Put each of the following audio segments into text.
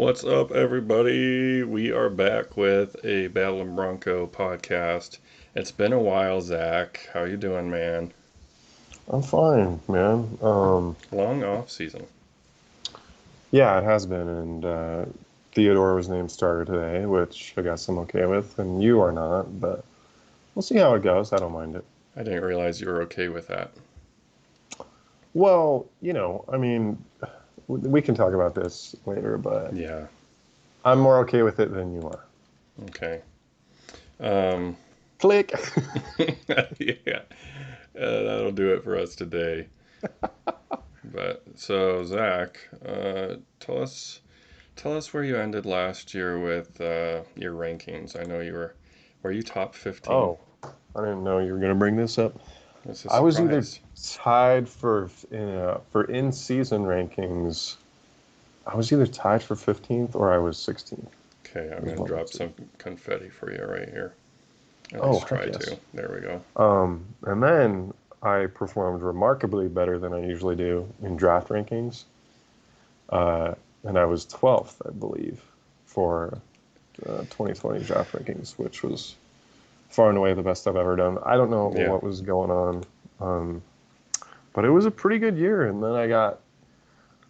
What's up, everybody? We are back with a Babbling Bronco podcast. It's been a while, Zach. How you doing, man? I'm fine, man. Long off season. Yeah, it has been, and Theodore was named starter today, which I guess I'm okay with, and you are not, but we'll see how it goes. I don't mind it. I didn't realize you were okay with that. Well, I mean, we can talk about this later, but Yeah. I'm more okay with it than you are. Okay. Um, Click. yeah. That'll do it for us today. But so, Zach, tell us where you ended last year with your rankings. I know were you top 15? Oh, I didn't know you were going to bring this up. It's a I was either surprise. tied for in-season rankings. I was either tied for 15th or I was 16th. Okay, I'm It was gonna one of the drop two. some confetti for you right here. At Oh, least heck try yes. to. There we go. And then I performed remarkably better than I usually do in draft rankings. Uh, and I was 12th, I believe, for 2020 draft rankings, which was far and away the best I've ever done. I don't know Yeah. what was going on, um, but it was a pretty good year. And then I got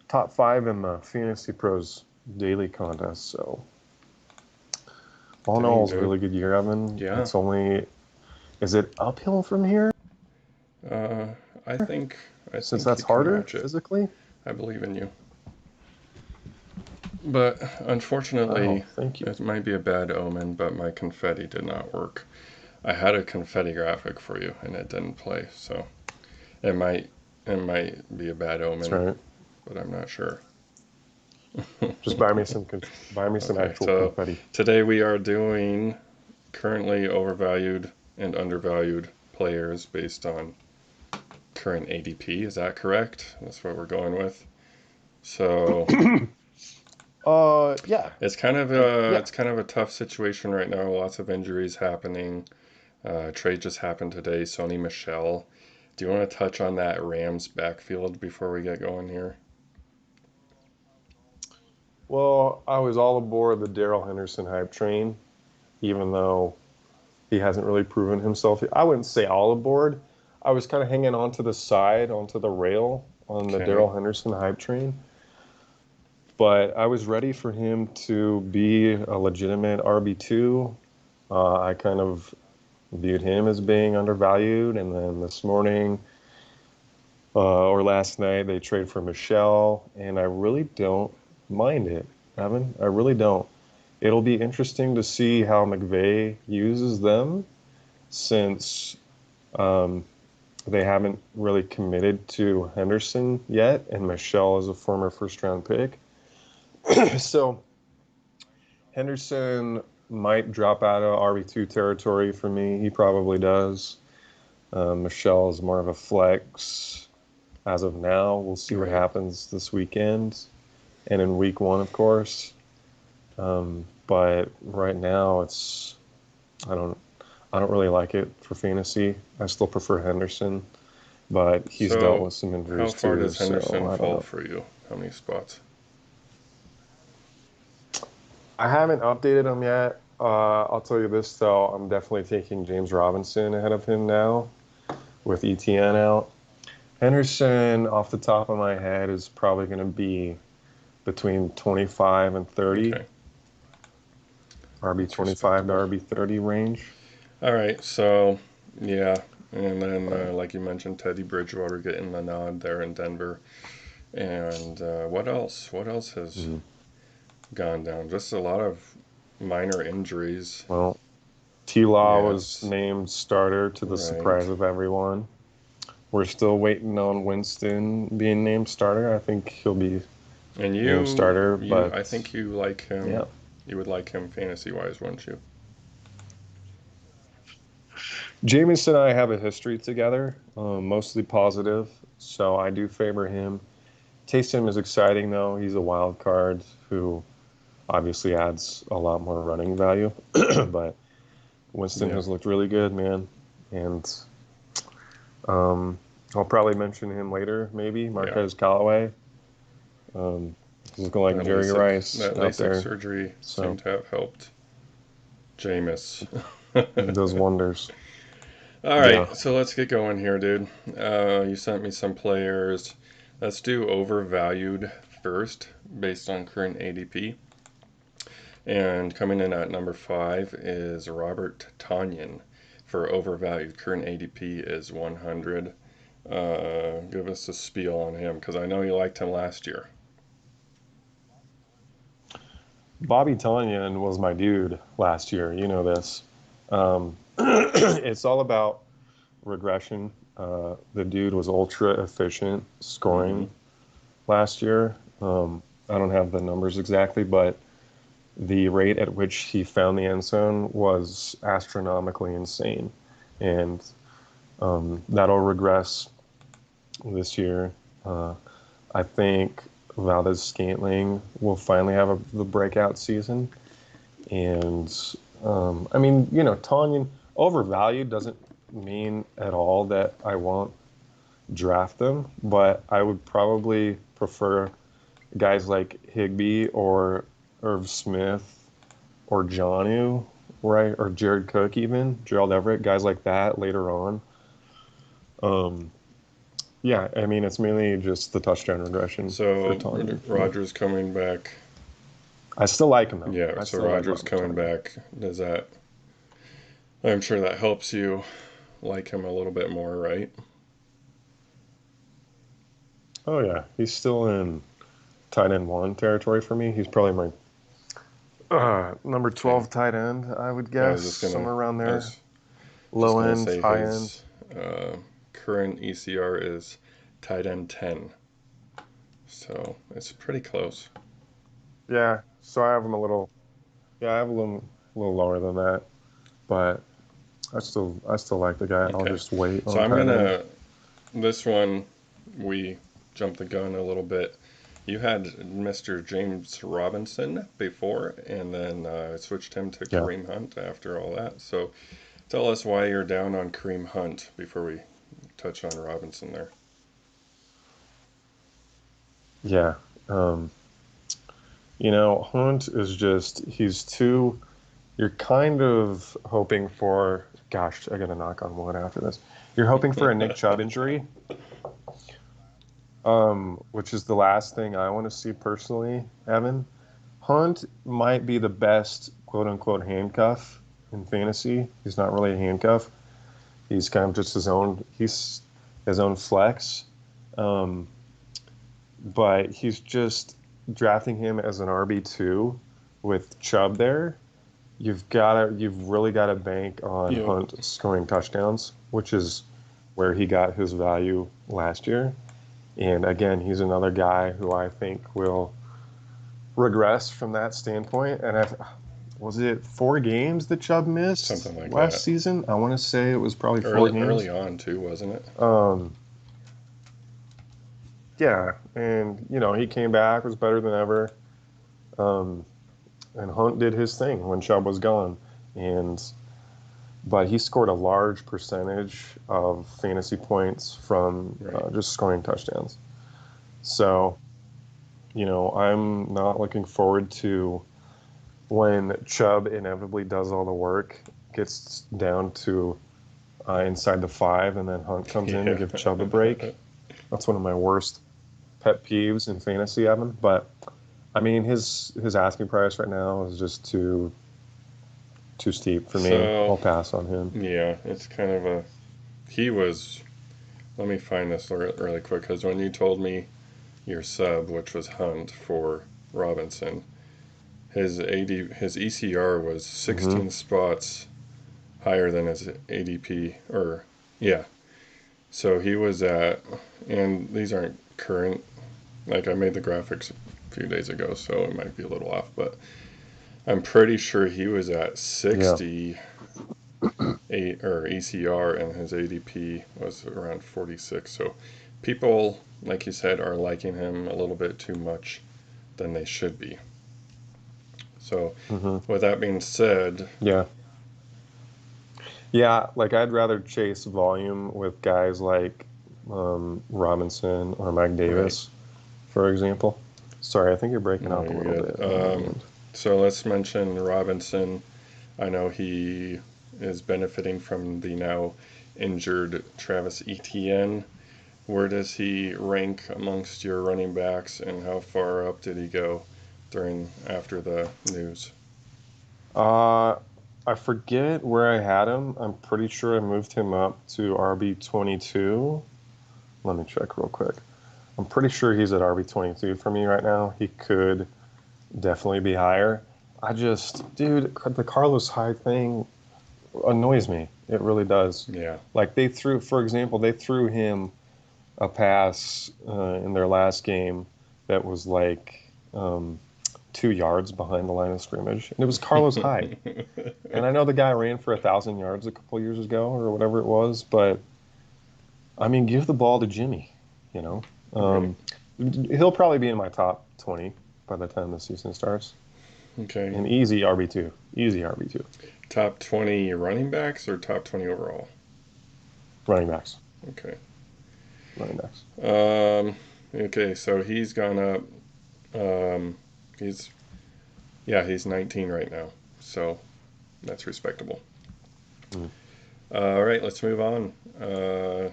top five in the Fantasy Pros daily contest. So all in all, it Dang, was a dude. really good year, Evan. Yeah. Is it uphill from here Uh, I think I since think that's you can harder match it. physically? I believe in you. But Oh, unfortunately, thank you. it might be a bad omen, but my confetti did not work. I had a confetti graphic for you and it didn't play, so it might it might be a bad That's omen, right. but I'm not sure. Just buy me some Okay, actual so confetti. today we are doing currently overvalued and undervalued players based on current ADP. Is that correct? That's what we're going with. So Yeah, it's yeah. kind of a tough situation right now. Lots of injuries happening. Trade just happened today. Sony Michelle. Do you want to touch on that Rams backfield before we get going here? Well, I was all aboard the Daryl Henderson hype train, even though he hasn't really proven himself. I wouldn't say all aboard. I was kind of hanging on to the side, onto the rail on the Okay. Daryl Henderson hype train. But I was ready for him to be a legitimate RB2. I kind of viewed him as being undervalued. And then this morning, or last night, they trade for Michelle, and I really don't mind it, Evan. I really don't. It'll be interesting to see how McVay uses them since um, they haven't really committed to Henderson yet, and Michelle is a former first round pick. So Henderson might drop out of RB2 territory for me. He probably does. Michelle is more of a flex as of now. We'll see what Right. happens this weekend and in week one, of course. But right now, I don't I don't really like it for fantasy. I still prefer Henderson, but he's dealt So with some how injuries far too, does so Henderson I don't fall know. for you? How many spots? I haven't updated him yet. I'll tell you this though, I'm definitely taking James Robinson ahead of him now with ETN out. Henderson, off the top of my head, is probably going to be between 25 and 30, Okay, RB that's 25 to respectable. RB 30 range. All right, so yeah, and then But like you mentioned, Teddy Bridgewater getting the nod there in Denver, and what else? What else has mm, gone down? Just a lot of minor injuries. well, T Law was Yes, named starter to the right. surprise of everyone. We're still waiting on Winston being named starter. I think he'll be And named starter, I but think you like him. yeah. You would like him fantasy wise, wouldn't you? Jameis and I have a history together, mostly positive, so I do favor him. Taysom is exciting though. He's a wild card who obviously adds a lot more running value, but Winston Yeah. has looked really good, man. And um, I'll probably mention him later, maybe Yeah. Marquez Callaway. He's going like Jerry Rice that out LASIK there. surgery So seemed to have helped Jameis. it does wonders. All Yeah. right, so let's get going here, dude. You sent me some players. Let's do overvalued first, based on current ADP. And coming in at number 5 is Robert Tonyan for overvalued. Current ADP is 100. Give us a spiel on him, because I know you liked him last year. Bobby Tonyan was my dude last year. You know this. It's all about regression. The dude was ultra efficient Mm-hmm. scoring last year. I don't have the numbers exactly, but the rate at which he found the end zone was astronomically insane. And that'll regress this year. I think Valdez-Scantling will finally have the breakout season. And I mean, Tanyan overvalued doesn't mean at all that I won't draft them, but I would probably prefer guys like Higbee or Irv Smith or Jonnu, right? Or Jared Cook, even Gerald Everett, guys like that later on. Um, yeah, I mean, it's mainly just the touchdown regression for So Tanyan for me. Rogers coming back. I still like him though. Yeah, I so still like Rogers Robert coming Tanyan. back. Does that? I'm sure that helps you like him a little bit more, right? Oh yeah, he's still in tight end one territory for me. He's probably my number Okay. 12 tight end, I would I guess, was just gonna. somewhere around I there. was just Low gonna end, say high end. his current ECR is tight end 10, so it's pretty close. Yeah, so I have him a little. Yeah, I have a little lower than that, but I still like the guy. I'll Okay, just wait so on I'm tight end. gonna this one we jumped the gun a little bit. You had Mr. James Robinson before, and then switched him to Yeah, Kareem Hunt after all that. So tell us why you're down on Kareem Hunt before we touch on Robinson there. yeah. Um, Hunt is just he's too. You're kind of hoping for. Gosh, I got to knock on wood after this. You're hoping for a Nick Chubb injury, which is the last thing I want to see personally, Evan. Hunt might be the best quote unquote handcuff in fantasy. He's not really a handcuff. He's kind of just his own flex. Um, but he's just drafting him as an RB2 with Chubb there. You've really got to bank on Yep. Hunt scoring touchdowns, which is where he got his value last year. And again, he's another guy who I think will regress from that standpoint. And was it 4 games that Chubb missed Something like last that. season? I want to say it was probably four Early games. on too, wasn't it? Um, yeah, and he came back, was better than ever. Um, and Hunt did his thing when Chubb was gone, and but he scored a large percentage of fantasy points from Right. just scoring touchdowns. So I'm not looking forward to when Chubb inevitably does all the work, gets down to inside the 5, and then Hunt comes in to Yeah. give Chubb a break. That's one of my worst pet peeves in fantasy, Evan. But I mean, his asking price right now is just too steep for me. So I'll pass on him. yeah, it's kind of a. He was. Let me find this really quick, because when you told me your sub, which was Hunt for Robinson, his ECR was Hmm. 16 spots higher than his ADP, or yeah. So he was at, and these aren't current. Like, I made the graphics a few days ago, so it might be a little off, but I'm pretty sure he was at Yeah. 68 or ECR, and his ADP was around 46. So people, like you said, are liking him a little bit too much than they should be. So Hmm. with that being said, Yeah. Yeah. Like I'd rather chase volume with guys like Robinson or Mike right. Davis, for example. Sorry, I think you're breaking No, up a you're little good. bit on my end. So let's mention Robinson. I know he is benefiting from the now injured Travis Etienne. Where does he rank amongst your running backs, and how far up did he go after the news? Uh, I forget where I had him. I'm pretty sure I moved him up to RB22. Let me check real quick. I'm pretty sure he's at RB22 for me right now. He could definitely be higher. Dude, the Carlos Hyde thing annoys me. It really does. Yeah. Like for example, they threw him a pass in their last game that was like 2 yards behind the line of scrimmage, and it was Carlos Hyde. And I know the guy ran for 1,000 yards a couple years ago or whatever it was, but I mean, give the ball to Jimmy. You know, Right. um, he'll probably be in my top 20 by the time the season starts. Okay. An easy RB2, easy RB2. Top 20 running backs or top 20 overall? Running backs, Okay. running backs. Um, okay, so he's gone up. Um, he's he's 19 right now, so that's respectable. Mm. All right, let's move on. Uh,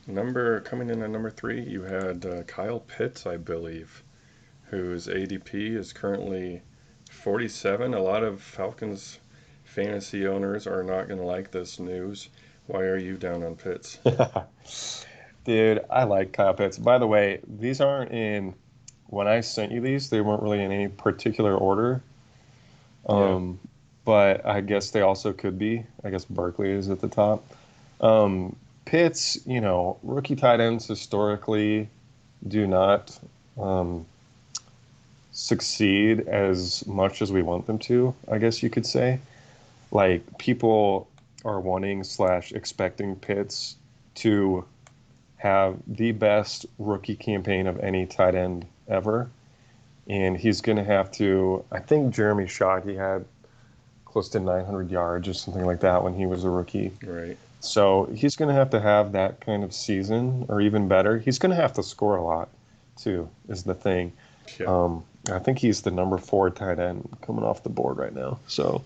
number coming in at number 3, you had Kyle Pitts, I believe, whose ADP is currently 47. A lot of Falcons fantasy owners are not going to like this news. Why are you down on Pitts? Dude, I like Kyle Pitts. By the way, these aren't in. When I sent you these, they weren't really in any particular order. Yeah, Um, but I guess they also could be. I guess Barkley is at the top. Um, Pitts, rookie tight ends historically do not um, succeed as much as we want them to, I guess you could say. Like people are wanting slash expecting Pitts to have the best rookie campaign of any tight end ever. And he's going to have to, I think Jeremy Shockey had close to 900 yards or something like that when he was a rookie. right. So he's going to have that kind of season or even better. He's going to have to score a lot too, is the thing. Yeah. I think he's the number 4 tight end coming off the board right now. So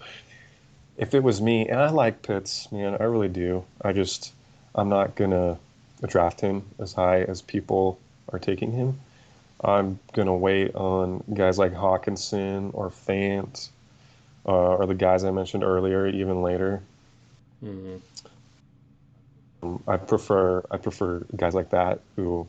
if it was me, and I like Pitts, man, I really do. I'm not going to draft him as high as people are taking him. I'm going to wait on guys like Hawkinson or Fant or the guys I mentioned earlier, even later. Hmm. I prefer guys like that who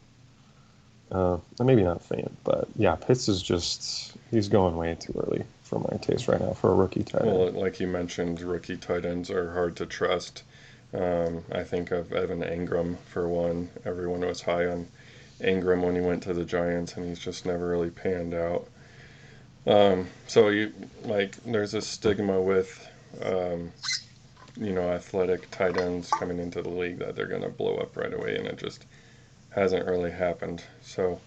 maybe not Fant, but yeah, Pitts is he's going way too early for my taste right now for a rookie tight end. Well, like you mentioned, rookie tight ends are hard to trust. I think of Evan Engram for one. Everyone was high on Engram when he went to the Giants, and he's just never really panned out. So there's a stigma with, um, athletic tight ends coming into the league that they're going to blow up right away, and it just hasn't really happened. So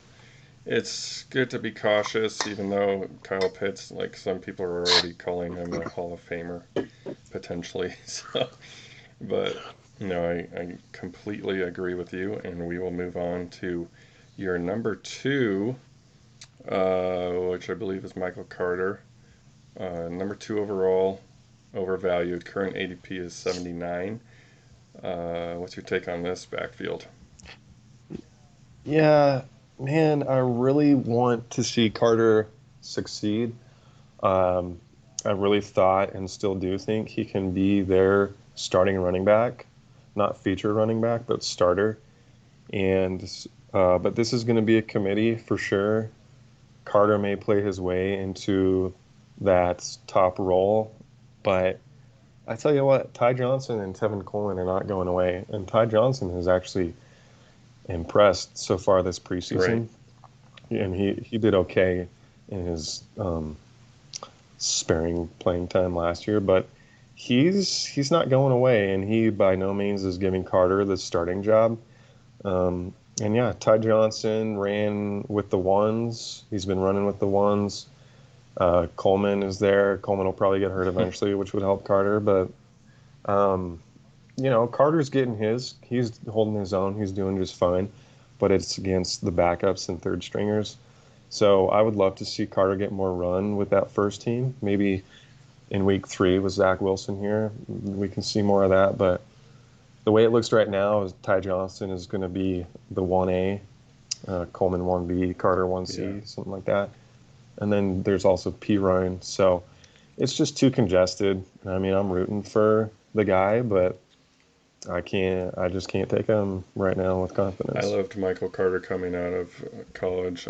it's good to be cautious, even though Kyle Pitts, like some people are already calling him a Hall of Famer potentially. So, but I completely agree with you, and we will move on to your number 2, which I believe is Michael Carter. Number 2 overall, overvalued. Current ADP is 79. What's your take on this backfield? Yeah, man, I really want to see Carter succeed. Um, I really thought and still do think he can be their starting running back, not featured running back, but starter. And but this is going to be a committee for sure. Carter may play his way into that top role, but I tell you what, Ty Johnson and Tevin Coleman are not going away, and Ty Johnson has actually impressed so far this Right. preseason, and he did okay in his sparing playing time last year, but he's not going away, and he by no means is giving Carter the starting job. And yeah, Ty Johnson ran with the ones. He's been running with the ones. Coleman is there. Coleman will probably get hurt eventually, which would help Carter. But Carter's getting his. He's holding his own. He's doing just fine. but it's against the backups and third stringers. So I would love to see Carter get more run with that first team. Maybe in week 3 with Zach Wilson here, we can see more of that. But the way it looks right now is Ty Johnson is going to be the 1A, Coleman 1B, Carter Yeah, 1C, something like that. And then there's also P. Ryan. So it's just too congested. I mean, I'm rooting for the guy, but I just can't take him right now with I confidence. loved Michael Carter coming out of college,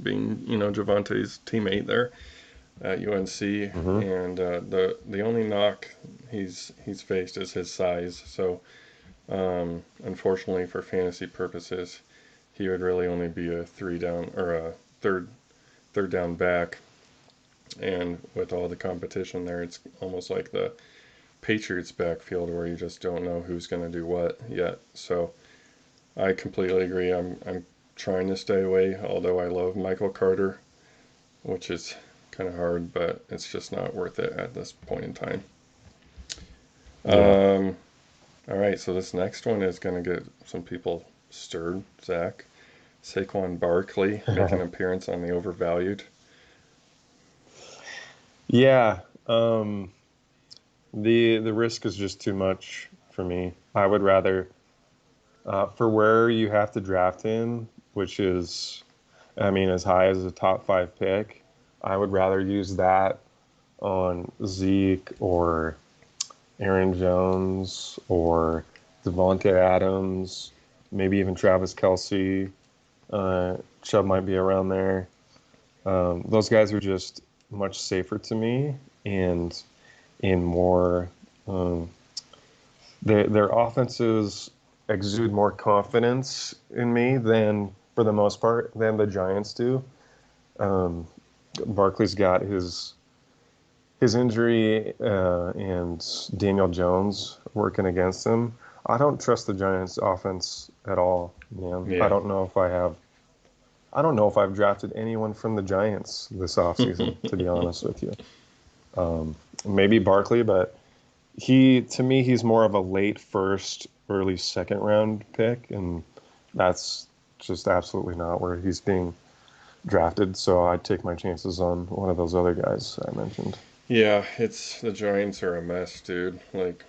being Javante's teammate there at UNC, Hmm. and the only knock he's faced is his size. So unfortunately, for fantasy purposes, he would really only be a 3 down or a third down back. And with all the competition there, it's almost like the Patriots backfield where you just don't know who's going to do what yet. So I completely agree. I'm trying to stay away, although I love Michael Carter, which is kind of hard, but it's just not worth it at this point in time. Yeah. Um, all right, so this next one is going to get some people stirred. Zach, Saquon Barkley make an appearance on the Overvalued. Yeah. The risk is just too much for me. I would rather, for where you have to draft him, which is, I mean, as high as a top 5 pick, I would rather use that on Zeke or Aaron Jones or Devontae Adams, maybe even Travis Kelce. Chubb might be around there. Those guys are just much safer to me and in more. Um, their offenses exude more confidence in me than, for the most part, than the Giants do. Um, Barkley's got his injury and Daniel Jones working against him. I don't trust the Giants' offense at all, man. Yeah. I don't know if I've drafted anyone from the Giants this offseason, to be honest with you. Um, Maybe Barkley, but to me, he's more of a late first, early second round pick, and that's just absolutely not where he's being drafted. So I'd take my chances on one of those other guys I mentioned. Yeah, it's the Giants are a mess, dude. Like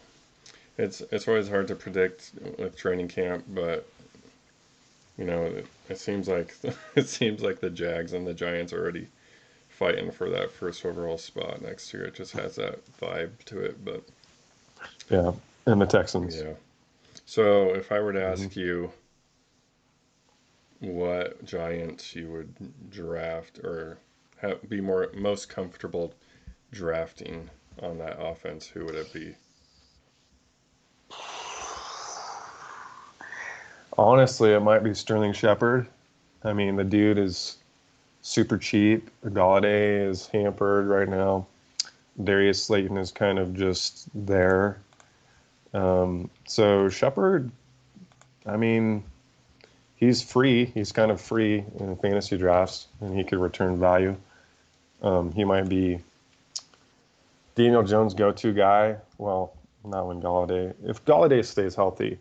it's always hard to predict with training camp, but it seems like it seems like the Jags and the Giants are already fighting for that first overall spot next year. It just has that vibe to it, but Yeah, and the Texans. yeah. So if I were to Hmm. ask you what Giants you would draft or be most comfortable drafting on that offense, who would it be? Honestly, it might be Sterling Shepard. I mean, the dude is super cheap. Galladay is hampered right now. Darius Slayton is kind of just there. So Shepard, I mean, he's free. He's kind of free in fantasy drafts, and he could return value. He might be Daniel Jones' go-to guy. Well, not when Galladay. If Galladay stays healthy,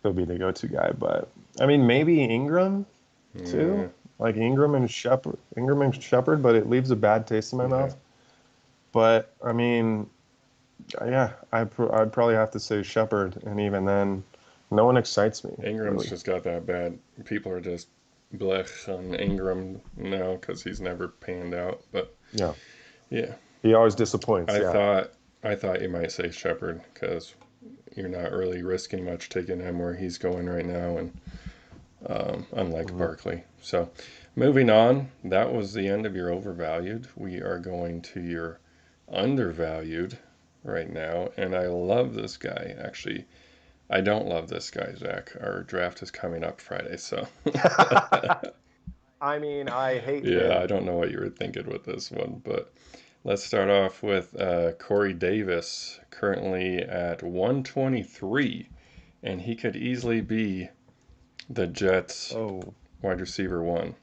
he'll be the go-to guy. But I mean, maybe Ingram too. Yeah, Like Ingram and Shepard, but it leaves a bad taste in my yeah. mouth. But I mean, yeah, I'd probably have to say Shepard, and even then, no one excites me Ingram's really. just got that bad. People are just blech on Ingram now because he's never panned out. But Yeah, yeah, he always disappoints. I Yeah. thought I thought you might say Shepard because you're not really risking much taking him where he's going right now, and unlike Mhm. Barkley. So moving on, that was the end of your overvalued. We are going to your undervalued right now, and I love this guy. Actually, I don't love this guy, Zach. Our draft is coming up Friday, so I mean, I hate yeah, I him. don't know what you were thinking with this one, but let's start off with Corey Davis, currently at 123, and he could easily be the Jets Oh, wide receiver one.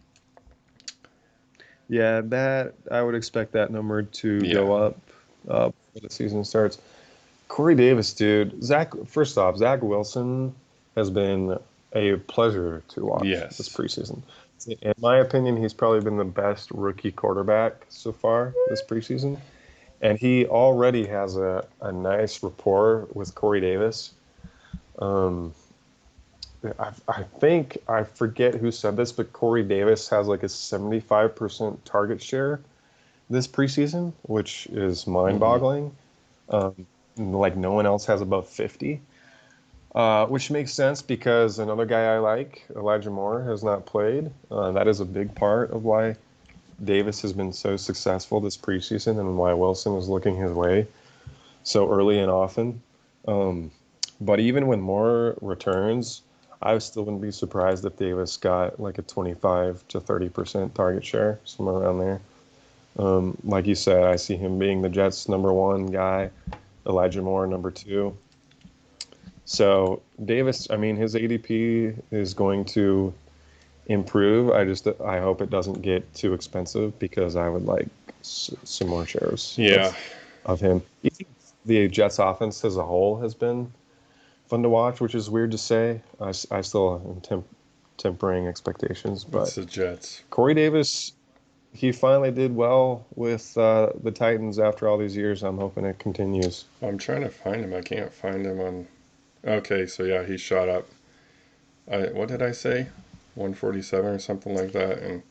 yeah, that I would expect that number to Yeah, go up before the season starts. Corey Davis, dude. Zach, first off, Zach Wilson has been a pleasure to watch this Yes. preseason. In my opinion, he's probably been the best rookie quarterback so far this preseason. And he already has a nice rapport with Corey Davis. Um, I think, I forget who said this, but Corey Davis has like a 75% target share this preseason, which is Hmm. mind-boggling. Like no one else has above 50, which makes sense because another guy I like, Elijah Moore, has not played. That is a big part of why Davis has been so successful this preseason and why Wilson is looking his way so early and often. Um, but even when Moore returns, I still wouldn't be surprised if Davis got like a 25 to 30% target share, somewhere around there. Like you said, I see him being the Jets' number one guy, Elijah Moore number two. So Davis, I mean, his ADP is going to improve. I hope it doesn't get too expensive because I would like some more shares Yeah. of him. Even the Jets offense as a whole has been fun to watch, which is weird to say. I still am tempering expectations, It's but the Jets. Corey Davis, he finally did well with the Titans after all these years. I'm hoping it continues. I'm trying to find him. I can't find him on. Okay, so yeah, he shot up. What did I say? 147 or something like that, and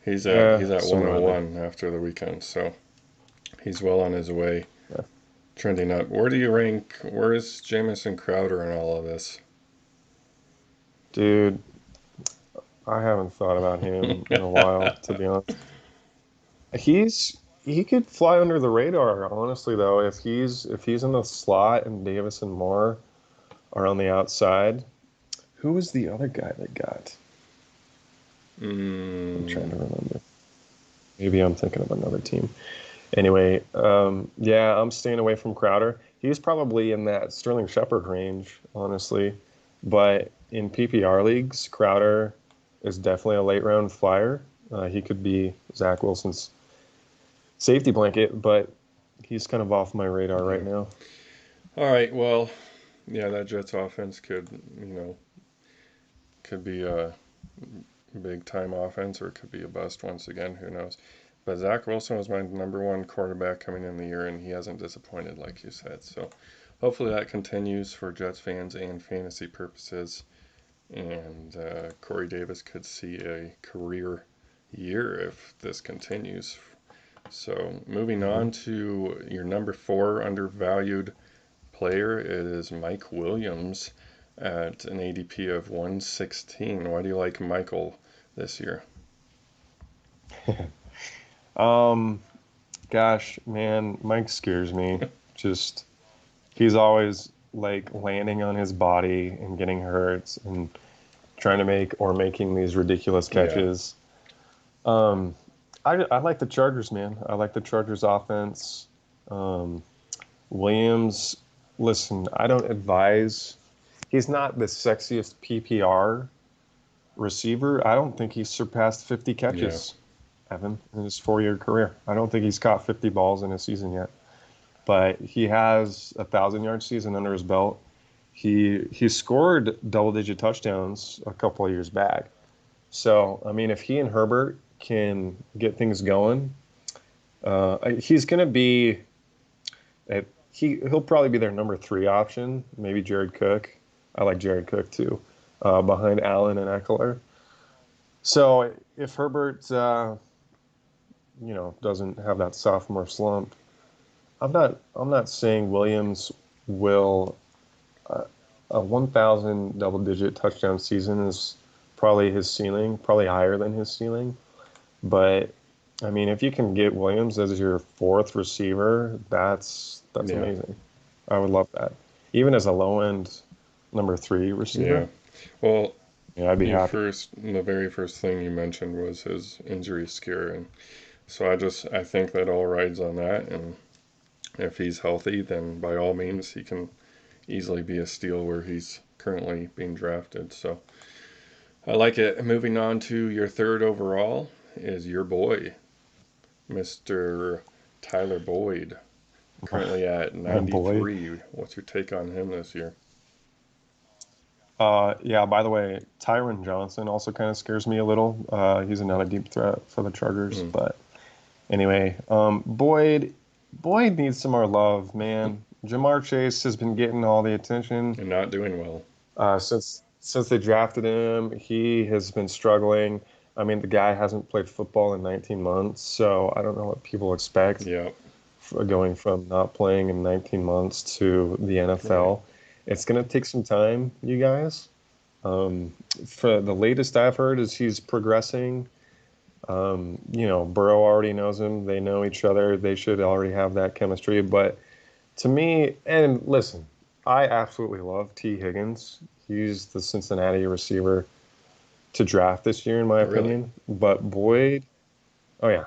Yeah, he's at somewhere around there. 101 after the weekend. So he's well on his way, Yeah. trending up. Where do you rank? Where is Jamison Crowder in all of this? Dude, I haven't thought about him in a while, to be honest. He could fly under the radar, honestly, though, if he's in the slot and Davis and Moore are on the outside. Who was the other guy that got? I'm trying Mm, to remember. Maybe I'm thinking of another team. Anyway, yeah, I'm staying away from Crowder. He's probably in that Sterling Shepard range, honestly. But in PPR leagues, Crowder is definitely a late round flyer. He could be Zach Wilson's safety blanket, but he's kind of off my radar right yeah. now. All right. Well, yeah, that Jets offense could be a big time offense or it could be a bust once again. Who knows? But Zach Wilson was my number one quarterback coming in the year, and he hasn't disappointed, like you said. So hopefully that continues for Jets fans and fantasy purposes. And Corey Davis could see a career year if this continues. So moving Hmm. on to your number four undervalued player, it is Mike Williams at an ADP of 116. Why do you like Michael this year? Um, Gosh, man, Mike scares me. Just he's always like landing on his body and getting hurt and trying to making these ridiculous Yeah, catches. Um, I like the Chargers, man. I like the Chargers offense. Um, Williams, listen, I don't advise. He's not the sexiest PPR receiver. I don't think he's surpassed 50 yeah, catches, Evan, in his 4 year career. I don't think he's caught 50 balls in a season yet. But he has 1,000 yard season under his belt. He scored double digit touchdowns a couple of years back. So I mean, if he and Herbert can get things going, he's going to be he'll probably be their number three option. Maybe Jared Cook. I like Jared Cook too, behind Allen and Eckler. So if Herbert, doesn't have that sophomore slump, I'm not saying Williams will. A 1,000 double digit touchdown season is probably his ceiling, probably higher than his ceiling. But I mean, if you can get Williams as your fourth receiver, that's yeah, amazing. I would love that. Even as a low end number three yeah. receiver, Well, yeah, I'd be happy. the very first thing you mentioned was his injury scare, and so I think that all rides on that. And if he's healthy, then by all means he can easily be a steal where he's currently being drafted. So I like it. Moving on to your third overall is your boy, Mr. Tyler Boyd, currently at My boy. 93. What's your take on him this year? Yeah, by the way, Tyron Johnson also kind of scares me a little. He's another deep threat for the Chargers. Mm. But anyway, Boyd needs some more love, man. Jamar Chase has been getting all the attention And not doing well. since they drafted him. He has been struggling. I mean, the guy hasn't played football in 19 months, so I don't know what people expect Yeah. going from not playing in 19 months to the Right. NFL. It's going to take some time, you guys. Um, for the latest I've heard is he's progressing. Burrow already knows him. They know each other. They should already have that chemistry. But to me, and listen, I absolutely love T. Higgins. He's the Cincinnati receiver to draft this year, in my Really. opinion. But Boyd, oh yeah,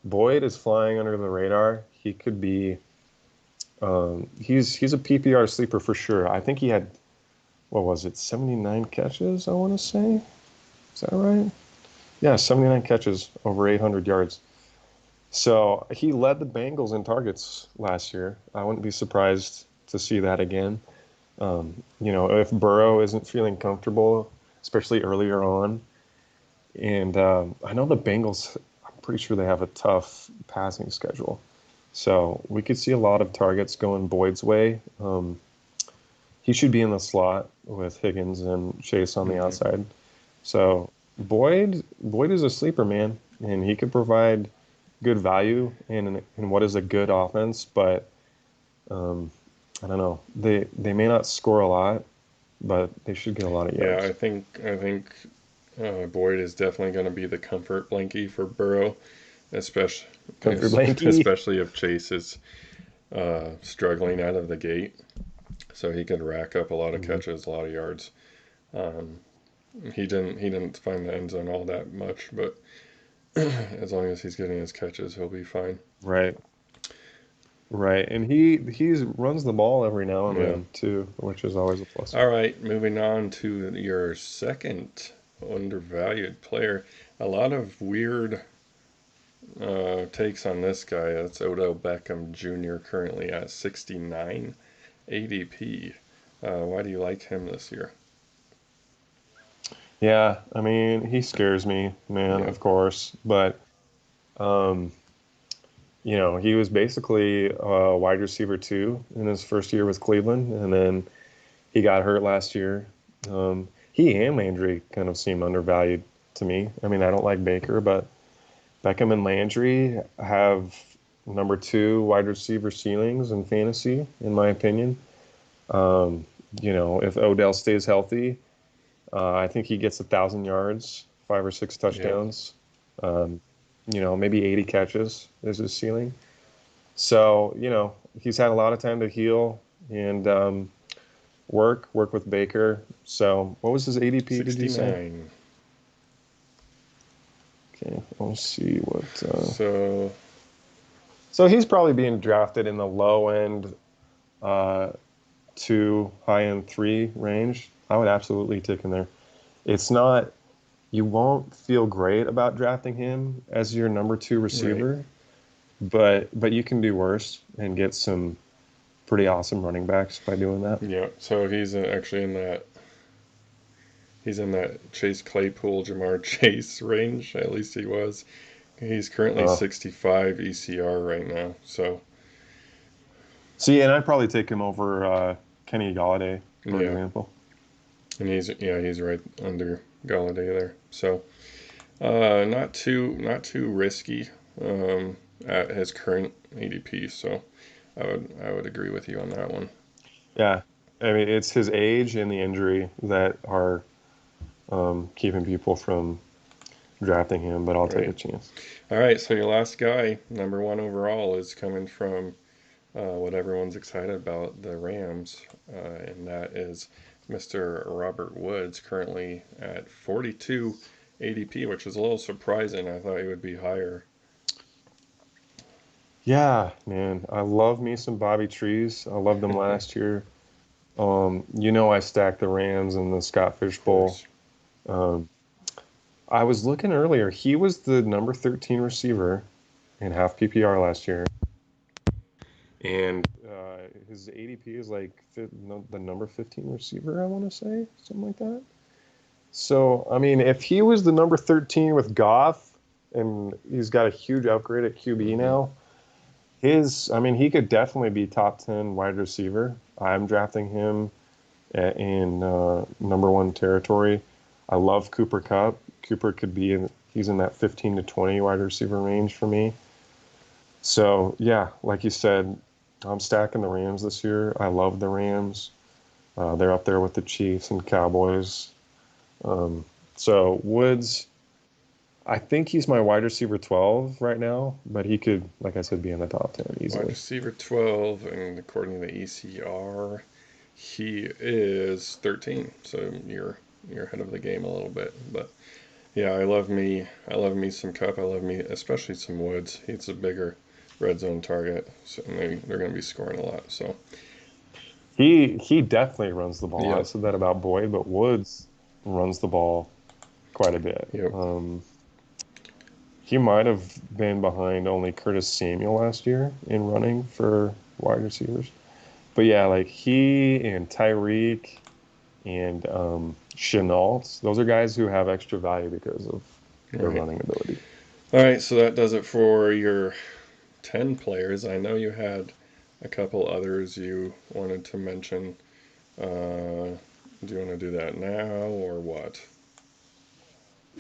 Boyd is flying under the radar. He could be. He's a PPR sleeper for sure. I think he had, what was it, 79 catches, I want to say. Is that right? Yeah, 79 catches, over 800 yards. So he led the Bengals in targets last year. I wouldn't be surprised to see that again. If Burrow isn't feeling comfortable, especially earlier on, and I know the Bengals, I'm pretty sure they have a tough passing schedule. So we could see a lot of targets going Boyd's way. He should be in the slot with Higgins and Chase on the Hmm. outside. So Boyd is a sleeper, man, and he could provide good value in what is a good offense. But um, I don't know. They may not score a lot, but they should get a lot of Yeah, yards. I think Boyd is definitely going to be the comfort blankie for Burrow, especially Comfort blankie. especially if Chase is struggling out of the gate. So he could rack up a lot of Mhm. catches, a lot of yards. Um, he didn't find the end zone all that much, but as long as he's getting his catches, he'll be fine. Right, right, and he runs the ball every now and Yeah. then too, which is always a plus. All right, moving on to your second undervalued player. A lot of weird takes on this guy. That's Odell Beckham Jr. currently at 69 ADP. Why do you like him this year? Yeah, I mean he scares me, man, Yeah. of course, but um, he was basically a wide receiver too in his first year with Cleveland, and then he got hurt last year. He and Landry kind of seem undervalued to me. I mean, I don't like Baker, but Beckham and Landry have number two wide receiver ceilings in fantasy, in my opinion. Um, if Odell stays healthy, I think he gets 1,000 yards, 5 or 6 Yep. touchdowns. Um, maybe 80 catches is his ceiling. So, he's had a lot of time to heal and work with Baker. So, what was his ADP, did you say? 69. Okay, let's see what. So, So, he's probably being drafted in the low end uh, to high end three range. I would absolutely take him there. It's not, you won't feel great about drafting him as your number two right. receiver, but you can do worse and get some pretty awesome running backs by doing that. Yeah. So he's actually he's in that Chase Claypool, Jamar Chase range. At least he was. He's currently Uh, 65 ECR right now. So, See, and I'd probably take him over Kenny Galladay, for yeah. example. And he's right under Galladay there. So, not too risky at his current ADP. So, I would agree with you on that one. Yeah, I mean it's his age and the injury that are keeping people from drafting him, but I'll take a Right. chance. All right. So your last guy, number one overall, is coming from what everyone's excited about, the Rams, and that is Mr. Robert Woods, currently at 42 ADP, which is a little surprising. I thought he would be higher. Yeah, man, I love me some Bobby Trees. I loved them Of last year. I stacked the Rams and the Scott Fish Bowl. course. Um, I was looking earlier. He was the number 13 receiver in half PPR last year, and his ADP is like the number 15 receiver, I want to say, something like that. So, I mean, if he was the number 13 with Goff, and he's got a huge upgrade at QB Mm-hmm. now, I mean, he could definitely be top 10 wide receiver. I'm drafting him in number one territory. I love Cooper Kupp. Cooper could be he's in that 15 to 20 wide receiver range for me. So, yeah, like you said, I'm stacking the Rams this year. I love the Rams. They're up there with the Chiefs and Cowboys. Um, so Woods, I think he's my wide receiver 12 right now, but he could, like I said, be in the top 10 Wide easily. receiver 12, and according to ECR, he is 13. So you're ahead of the game a little bit. But yeah, I love me some Cup. I love me especially some Woods. He's a bigger red zone target, so they're going to be scoring a lot. So He definitely runs the ball. I yep, said that about Boyd, but Woods runs the ball quite a bit. yep. He might have been behind only Curtis Samuel last year in running for wide receivers. But yeah, like he and Tyreek and Chenault, those are guys who have extra value because of All their right, running ability. all right. So that does it for your 10 players. I know you had a couple others you wanted to mention. Do you want to do that now or what?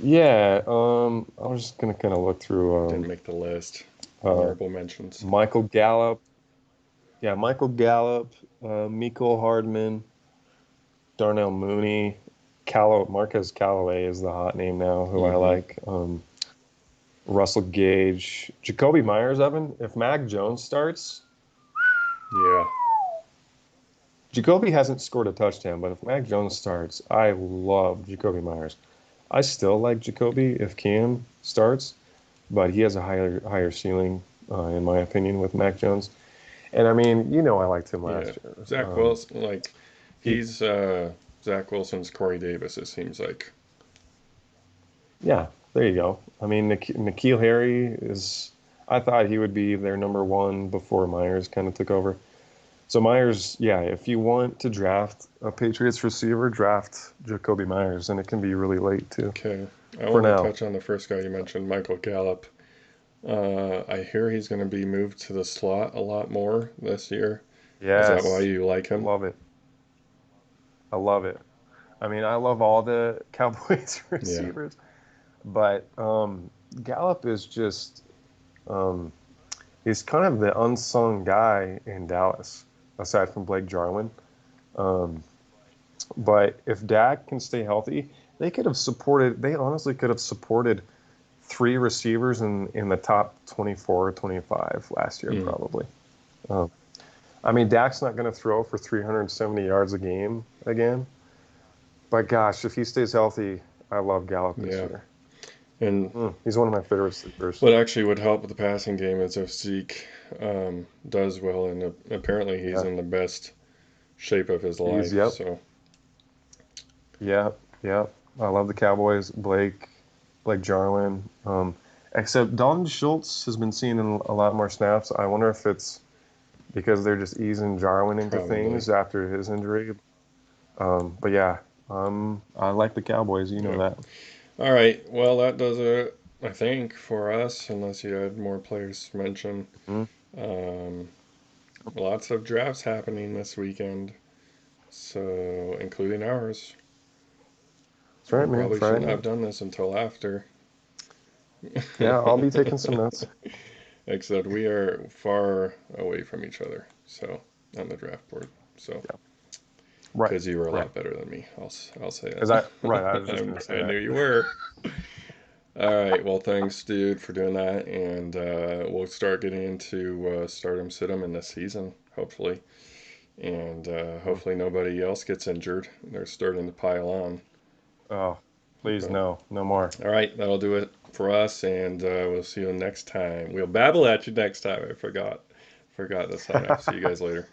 Yeah, I was just gonna kind of look through Didn't make the list. uh, Honorable mentions. Michael Gallup. Yeah, Michael Gallup, Mecole Hardman, Darnell Mooney, Marquez Callaway is the hot name now, who I Mm-hmm. like. Russell Gage, Jacoby Myers, Evan. If Mac Jones starts, Yeah. Jacoby hasn't scored a touchdown, but if Mac Jones starts, I love Jacoby Myers. I still like Jacoby if Cam starts, but he has a higher ceiling, in my opinion, with Mac Jones. And I mean, I liked him Yeah. last year. Zach Wilson, like, He, he's Zach Wilson's Corey Davis, it seems like. yeah, there you go. I mean, N'Keal Harry is. I thought he would be their number one before Myers kind of took over. So Myers, yeah, if you want to draft a Patriots receiver, draft Jacoby Myers, and it can be really late too. Okay. I For want to now, touch on the first guy you mentioned, Michael Gallup. I hear he's going to be moved to the slot a lot more this year. Is that why yes, you like I him? love it. I love it. I mean, I love all the Cowboys Yeah. receivers, but Gallup is just um, he's kind of the unsung guy in Dallas, aside from Blake Jarwin. Um, but if Dak can stay healthy, they could have supported. They honestly could have supported three receivers in the top 24 or 25 last year, Mm, probably. Um, I mean, Dak's not going to throw for 370 yards a game again. But gosh, if he stays healthy, I love Gallup this yeah. year. And He's one of my favorite sleepers. what actually would help with the passing game is if Zeke does well, and apparently he's Yeah, in the best shape of his he's life. yep, So, yep, yep. I love the Cowboys. Blake Jarwin. Except Dalton Schultz has been seeing a lot more snaps. I wonder if it's because they're just easing Jarwin into probably. things after his injury. But yeah, I like the Cowboys. You know Yeah. that. All right. Well, that does it, I think, for us, unless you had more players to mention. Mhm. Um, Lots of drafts happening this weekend, so including ours. That's We right, man. probably Friday shouldn't have night. done this until after. Yeah, I'll be taking some notes. Except we are far away from each other, so on the draft board. So Yeah, right, because you were a right. lot better than me, I'll say As it. I right, I was just gonna say I that. knew you were. All right. Well, thanks, dude, for doing that, and we'll start getting into stardom situm in this season, hopefully, and Mm. hopefully nobody else gets injured. They're starting to pile on, Oh, please, but no, no more. all right, that'll do it for us, and we'll see you next time. We'll babble at you next time. I forgot the sign off. See you guys later.